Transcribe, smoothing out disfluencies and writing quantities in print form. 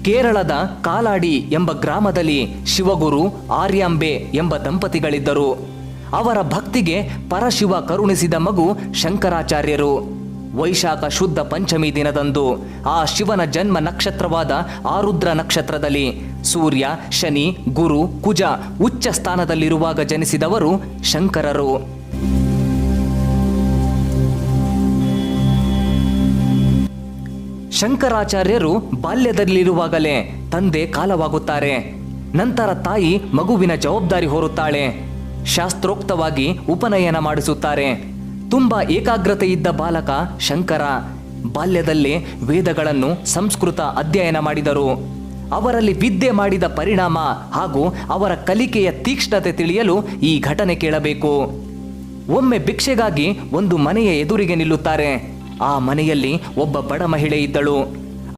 ಕೇರಳದ ಕಾಲಾಡಿ ಎಂಬ ಗ್ರಾಮದಲ್ಲಿ ಶಿವಗುರು ಆರ್ಯಾಂಬೆ ಎಂಬ ದಂಪತಿಗಳಿದ್ದರು. ಅವರ ಭಕ್ತಿಗೆ ಪರಶಿವ ಕರುಣಿಸಿದ ಮಗು ಶಂಕರಾಚಾರ್ಯರು. ವೈಶಾಖ ಶುದ್ಧ ಪಂಚಮಿ ದಿನದಂದು ಆ ಶಿವನ ಜನ್ಮ ನಕ್ಷತ್ರವಾದ ಆರುದ್ರ ನಕ್ಷತ್ರದಲ್ಲಿ ಸೂರ್ಯ, ಶನಿ, ಗುರು, ಕುಜ ಉಚ್ಚ ಸ್ಥಾನದಲ್ಲಿರುವಾಗ ಜನಿಸಿದವರು ಶಂಕರರು. ಶಂಕರಾಚಾರ್ಯರು ಬಾಲ್ಯದಲ್ಲಿರುವಾಗಲೇ ತಂದೆ ಕಾಲವಾಗುತ್ತಾರೆ. ನಂತರ ತಾಯಿ ಮಗುವಿನ ಜವಾಬ್ದಾರಿ ಹೊರುತ್ತಾಳೆ. ಶಾಸ್ತ್ರೋಕ್ತವಾಗಿ ಉಪನಯನ ಮಾಡಿಸುತ್ತಾರೆ. ತುಂಬಾ ಏಕಾಗ್ರತೆ ಇದ್ದ ಬಾಲಕ ಶಂಕರ. ಬಾಲ್ಯದಲ್ಲೇ ವೇದಗಳನ್ನು, ಸಂಸ್ಕೃತ ಅಧ್ಯಯನ ಮಾಡಿದರು. ಅವರಲ್ಲಿ ವಿದ್ಯೆ ಮಾಡಿದ ಪರಿಣಾಮ ಹಾಗೂ ಅವರ ಕಲಿಕೆಯ ತೀಕ್ಷ್ಣತೆ ತಿಳಿಯಲು ಈ ಘಟನೆ ಕೇಳಬೇಕು. ಒಮ್ಮೆ ಭಿಕ್ಷೆಗಾಗಿ ಒಂದು ಮನೆಯ ಎದುರಿಗೆ ನಿಲ್ಲುತ್ತಾರೆ. ಆ ಮನೆಯಲ್ಲಿ ಒಬ್ಬ ಬಡ ಮಹಿಳೆ ಇದ್ದಳು.